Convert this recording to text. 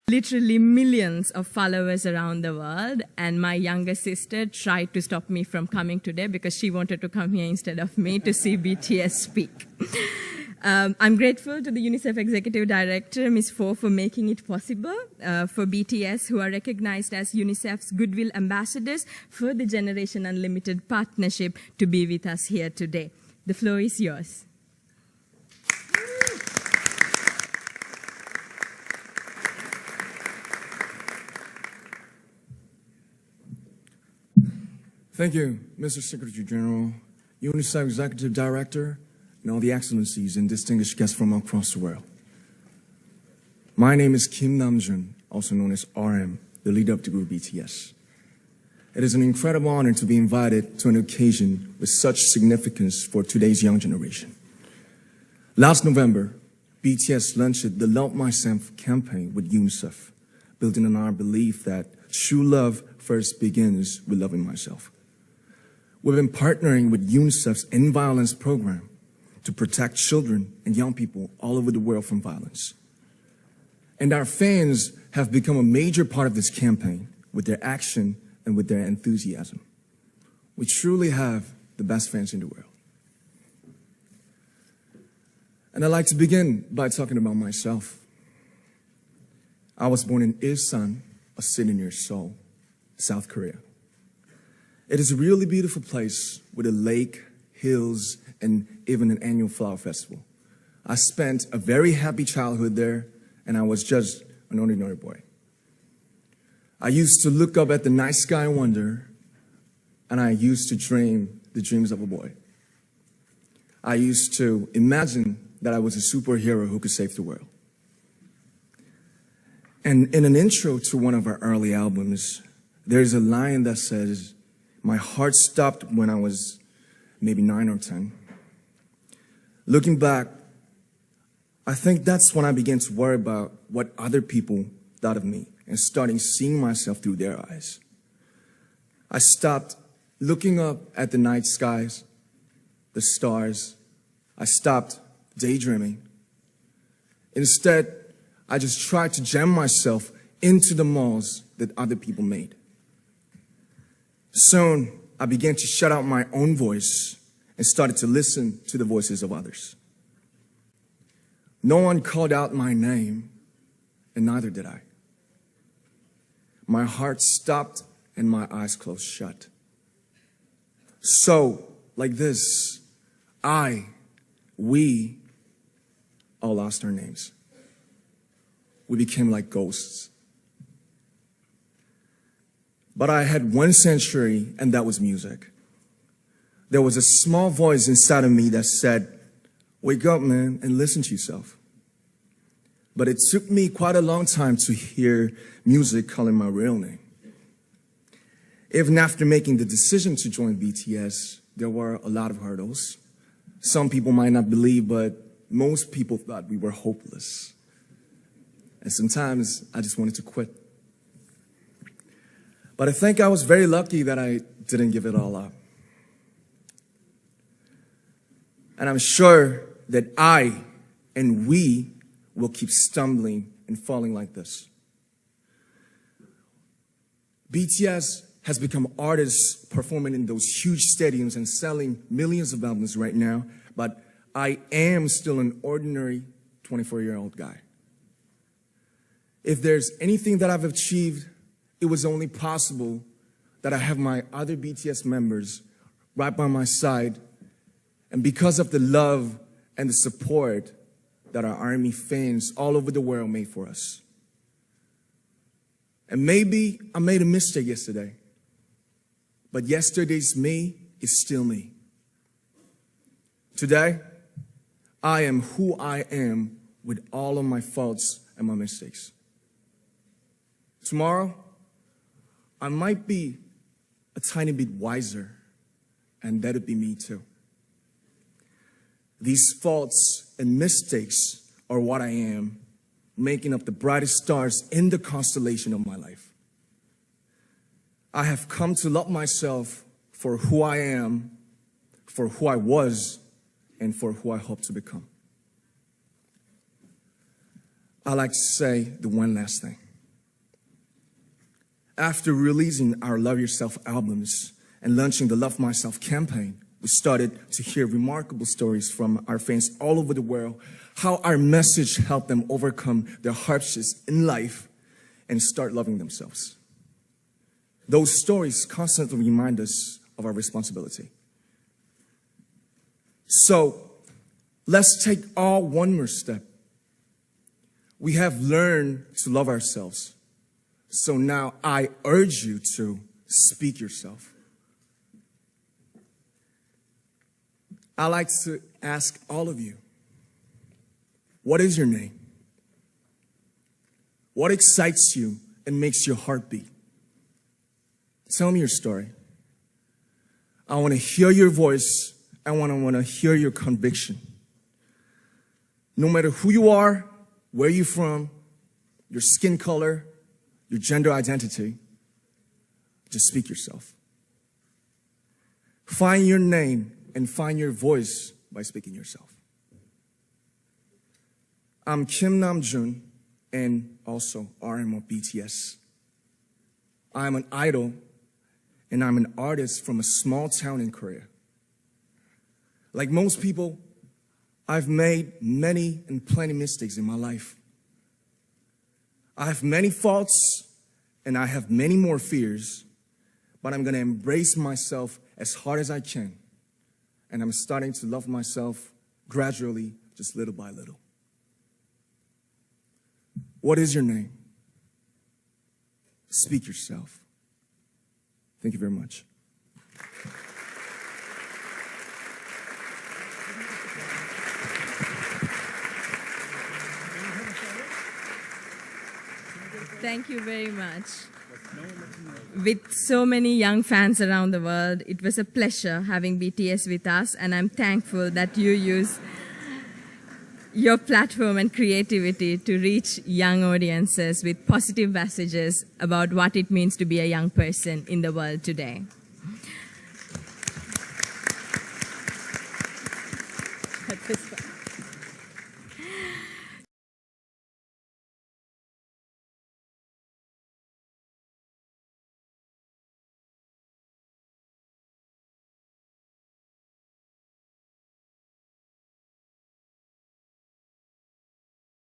literally millions of followers around the world, and my younger sister tried to stop me from coming today because she wanted to come here instead of me to see BTS speak. I'm grateful to the UNICEF Executive Director, Ms. Fo, for making it possible for BTS, who are recognized as UNICEF's Goodwill Ambassadors, for the Generation Unlimited partnership to be with us here today. The floor is yours. Thank you, Mr. Secretary General, UNICEF Executive Director, and all the excellencies and distinguished guests from across the world. My name is Kim Namjoon, also known as RM, the leader of the group BTS. It is an incredible honor to be invited to an occasion with such significance for today's young generation. Last November, BTS launched the Love Myself campaign with UNICEF, building on our belief that true love first begins with loving myself. We've been partnering with UNICEF's End Violence program to protect children and young people all over the world from violence. And our fans have become a major part of this campaign with their action and with their enthusiasm. We truly have the best fans in the world. And I'd like to begin by talking about myself. I was born in Ilsan, a city near Seoul, South Korea. It is a really beautiful place with a lake, hills, and even an annual flower festival. I spent a very happy childhood there, and I was just an ordinary boy. I used to look up at the night sky and wonder, and I used to dream the dreams of a boy. I used to imagine that I was a superhero who could save the world. And in an intro to one of our early albums, there's a line that says, "My heart stopped when I was maybe 9 or 10. Looking back, I think that's when I began to worry about what other people thought of me and starting seeing myself through their eyes. I stopped looking up at the night skies, the stars. I stopped daydreaming. Instead, I just tried to jam myself into the malls that other people made. Soon, I began to shut out my own voice and started to listen to the voices of others. No one called out my name, and neither did I. My heart stopped and my eyes closed shut. So, like this, we all lost our names. We became like ghosts. But I had one sanctuary, and that was music. There was a small voice inside of me that said, "Wake up, man, and listen to yourself." But it took me quite a long time to hear music calling my real name. Even after making the decision to join BTS, there were a lot of hurdles. Some people might not believe, but most people thought we were hopeless. And sometimes I just wanted to quit. But I think I was very lucky that I didn't give it all up. And I'm sure that I and we will keep stumbling and falling like this. BTS has become artists performing in those huge stadiums and selling millions of albums right now, but I am still an ordinary 24-year-old guy. If there's anything that I've achieved, it was only possible that I have my other BTS members right by my side, and because of the love and the support that our ARMY fans all over the world made for us. And maybe I made a mistake yesterday, but yesterday's me is still me. Today, I am who I am with all of my faults and my mistakes. Tomorrow, I might be a tiny bit wiser, and that'd be me too. These faults and mistakes are what I am, making up the brightest stars in the constellation of my life. I have come to love myself for who I am, for who I was, and for who I hope to become. I like to say the one last thing. After releasing our Love Yourself albums and launching the Love Myself campaign, we started to hear remarkable stories from our fans all over the world, how our message helped them overcome their hardships in life and start loving themselves. Those stories constantly remind us of our responsibility. So let's take all one more step. We have learned to love ourselves. So now I urge you to speak yourself. I'd like to ask all of you, what is your name? What excites you and makes your heart beat? Tell me your story. I want to hear your voice. I want to hear your conviction. No matter who you are, where you're from, your skin color, your gender identity, just speak yourself. Find your name and find your voice by speaking yourself. I'm Kim Namjoon and also RM of BTS. I'm an idol and I'm an artist from a small town in Korea. Like most people, I've made many and plenty mistakes in my life. I have many faults and I have many more fears, but I'm gonna embrace myself as hard as I can. And I'm starting to love myself gradually, just little by little. What is your name? Speak yourself. Thank you very much. Thank you very much. With so many young fans around the world, it was a pleasure having BTS with us, and I'm thankful that you use your platform and creativity to reach young audiences with positive messages about what it means to be a young person in the world today. At this point.